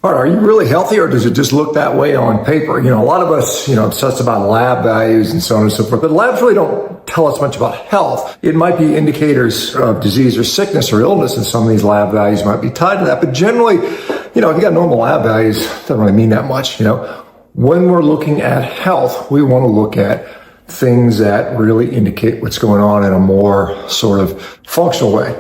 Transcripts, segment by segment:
All right, are you really healthy, or does it just look that way on paper? A lot of us, obsess about lab values and so on and so forth, but labs really don't tell us much about health. It might be indicators of disease or sickness or illness, and some of these lab values might be tied to that. But generally, if you got normal lab values, it doesn't really mean that much. When we're looking at health, we want to look at things that really indicate what's going on in a more sort of functional way,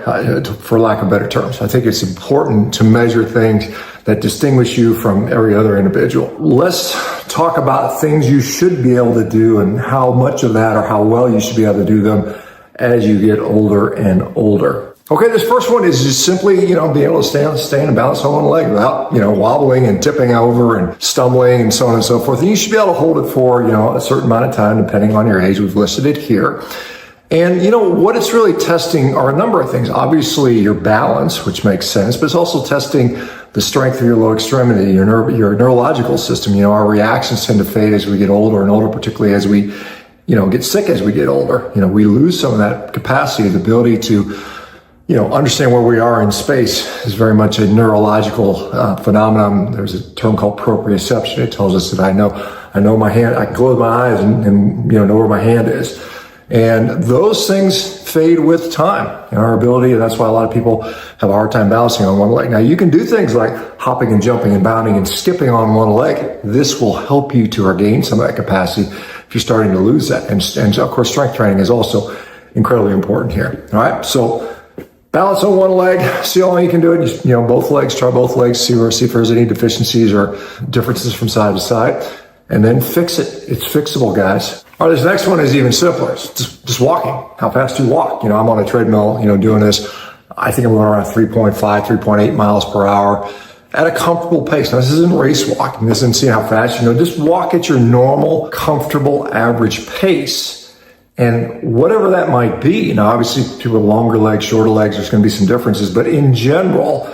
for lack of better terms. I think it's important to measure things that distinguish you from every other individual. Let's talk about things you should be able to do and how much of that or how well you should be able to do them as you get older and older. Okay, this first one is just simply, being able to stay in balance on one leg without, wobbling and tipping over and stumbling and so on and so forth. And you should be able to hold it for, a certain amount of time, depending on your age. We've listed it here. And, what it's really testing are a number of things. Obviously, your balance, which makes sense, but it's also testing the strength of your lower extremity, your neurological system. Our reactions tend to fade as we get older and older, particularly as we, get sick as we get older. We lose some of that capacity, the ability to, understand where we are in space is very much a neurological phenomenon. There's a term called proprioception. It tells us that I know my hand, I can close my eyes and know where my hand is. And those things fade with time and our ability, and that's why a lot of people have a hard time balancing on one leg. Now, you can do things like hopping and jumping and bounding and skipping on one leg. This will help you to regain some of that capacity if you're starting to lose that. And of course, strength training is also incredibly important here. All right, so balance on one leg, see how long you can do it. Both legs, try both legs, see if there's any deficiencies or differences from side to side, and then fix it. It's fixable, guys. All right, this next one is even simpler. It's just walking. How fast do you walk? I'm on a treadmill, doing this. I think I'm going around 3.5, 3.8 miles per hour at a comfortable pace. Now, this isn't race walking. This isn't seeing how fast, just walk at your normal, comfortable, average pace. And whatever that might be, now obviously people with longer legs, shorter legs, there's going to be some differences, but in general,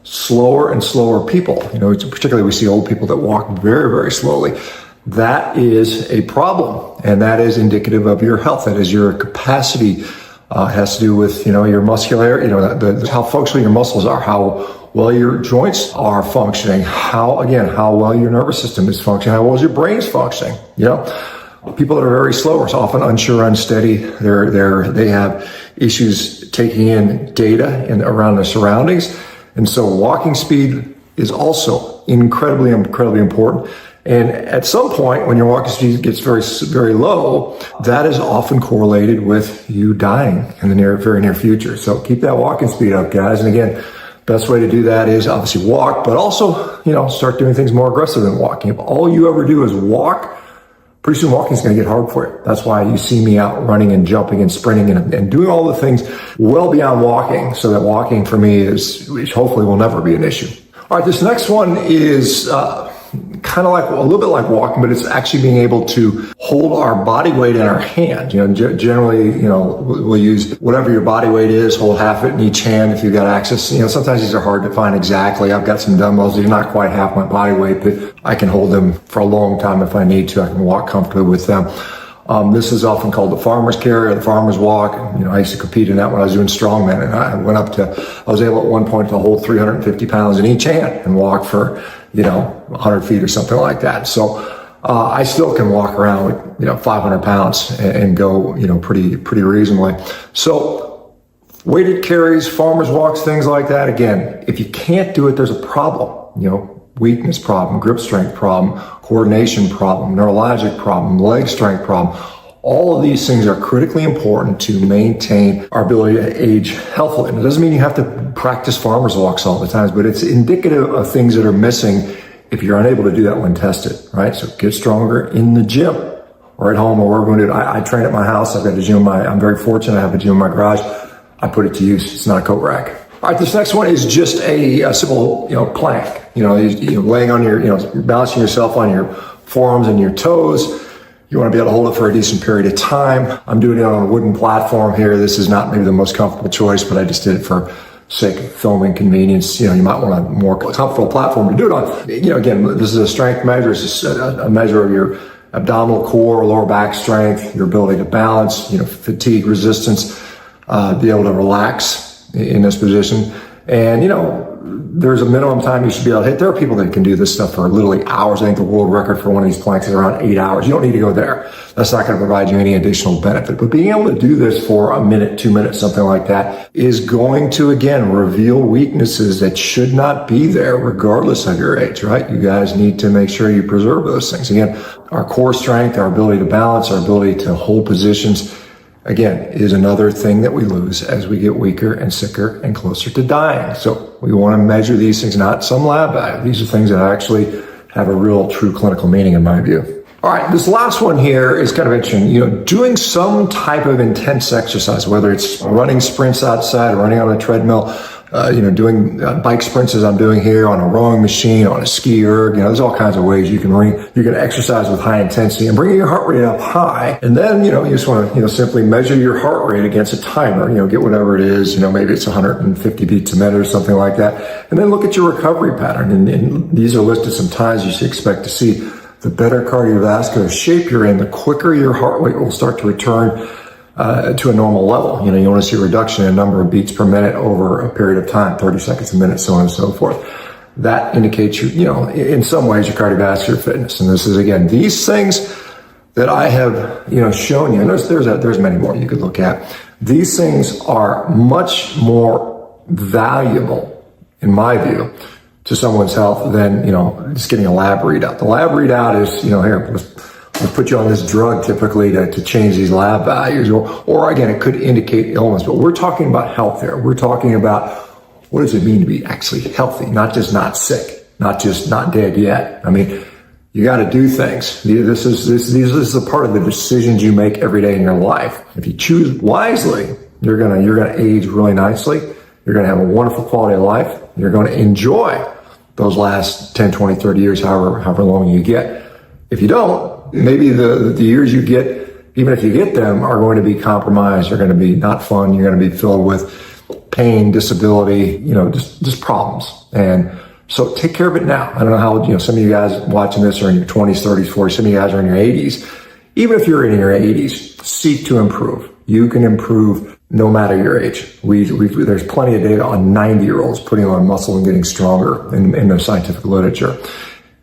slower and slower people, particularly we see old people that walk very, very slowly. That is a problem, and that is indicative of your health. That is your capacity, has to do with, your muscular, how functional your muscles are, how well your joints are functioning, how well your nervous system is functioning, how well is your brain's functioning, People that are very slow are often unsure, unsteady. They have issues taking in data and around their surroundings. And so walking speed is also incredibly, incredibly important. And at some point, when your walking speed gets very, very low, that is often correlated with you dying in the very near future. So keep that walking speed up, guys. And again, best way to do that is obviously walk, but also, start doing things more aggressive than walking. If all you ever do is walk, pretty soon walking is going to get hard for you. That's why you see me out running and jumping and sprinting and doing all the things well beyond walking, so that walking for me is hopefully will never be an issue. All right, this next one is kind of like a little bit like walking, but it's actually being able to hold our body weight in our hand. Generally, we'll use whatever your body weight is, hold half of it in each hand if you've got access. Sometimes these are hard to find exactly. I've got some dumbbells. They're not quite half my body weight, but I can hold them for a long time if I need to. I can walk comfortably with them. This is often called the farmer's carry or the farmer's walk. I used to compete in that when I was doing strongman, and I was able at one point to hold 350 pounds in each hand and walk for 100 feet or something like that. So I still can walk around with 500 pounds and go pretty reasonably. So weighted carries, farmers walks, things like that. Again, if you can't do it, there's a problem. Weakness problem, grip strength problem, coordination problem, neurologic problem, leg strength problem. All of these things are critically important to maintain our ability to age healthily. And it doesn't mean you have to practice farmer's walks all the time, but it's indicative of things that are missing if you're unable to do that when tested, right? So get stronger in the gym or at home or wherever we're going to do it. I train at my house. I've got a gym I'm very fortunate. I have a gym in my garage. I put it to use. It's not a coat rack. All right, this next one is just a simple, plank. Laying on balancing yourself on your forearms and your toes. You want to be able to hold it for a decent period of time. I'm doing it on a wooden platform here. This is not maybe the most comfortable choice, but I just did it for sake of filming convenience. You might want a more comfortable platform to do it on. Again, this is a strength measure. It's a measure of your abdominal core, lower back strength, your ability to balance, fatigue resistance, be able to relax in this position. And, there's a minimum time you should be able to hit. There are people that can do this stuff for literally hours. I think the world record for one of these planks is around 8 hours. You don't need to go there. That's not going to provide you any additional benefit. But being able to do this for a minute, 2 minutes, something like that is going to, again, reveal weaknesses that should not be there regardless of your age, right? You guys need to make sure you preserve those things. Again, our core strength, our ability to balance, our ability to hold positions, again, is another thing that we lose as we get weaker and sicker and closer to dying. So we want to measure these things, not some lab value. These are things that actually have a real, true clinical meaning in my view. All right, this last one here is kind of interesting. Doing some type of intense exercise, whether it's running sprints outside or running on a treadmill, doing bike sprints as I'm doing here on a rowing machine, on a ski erg. There's all kinds of ways you can exercise with high intensity and bring your heart rate up high. And then, you just want to, simply measure your heart rate against a timer, get whatever it is, maybe it's 150 beats a minute or something like that. And then look at your recovery pattern. And these are listed some times you should expect to see. The better cardiovascular shape you're in, the quicker your heart rate will start to return to a normal level. You want to see a reduction in number of beats per minute over a period of time, 30 seconds a minute, so on and so forth. That indicates in some ways your cardiovascular fitness. And this is, again, these things that I have, shown you, and there's many more you could look at. These things are much more valuable, in my view, to someone's health than, just getting a lab readout. The lab readout is, here, let's put you on this drug typically to change these lab values, or again, it could indicate illness, but we're talking about health there. We're talking about what does it mean to be actually healthy, not just not sick, not just not dead yet. You got to do things. This is a part of the decisions you make every day in your life. If you choose wisely, you're gonna age really nicely. You're gonna have a wonderful quality of life. You're going to enjoy those last 10, 20, 30 years, however long you get. If you don't, maybe the years you get, even if you get them, are going to be compromised. They're going to be not fun. You're going to be filled with pain, disability, just problems. And so take care of it now. I don't know how, some of you guys watching this are in your 20s, 30s, 40s. Some of you guys are in your 80s. Even if you're in your 80s, seek to improve. You can improve no matter your age. There's plenty of data on 90-year-olds putting on muscle and getting stronger in the scientific literature.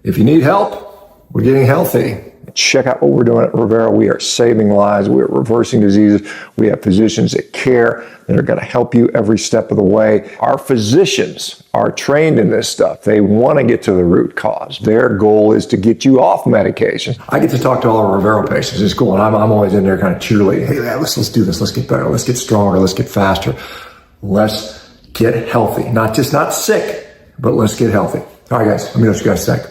If you need help, we're getting healthy. Check out what we're doing at Revera. We are saving lives. We are reversing diseases. We have physicians that care, that are going to help you every step of the way. Our physicians are trained in this stuff. They want to get to the root cause. Their goal is to get you off medication. I get to talk to all our Revera patients. It's cool. And I'm always in there kind of cheerleading. Hey, let's do this. Let's get better. Let's get stronger. Let's get faster. Let's get healthy. Not sick, but let's get healthy. All right, guys. Let me know what you guys think.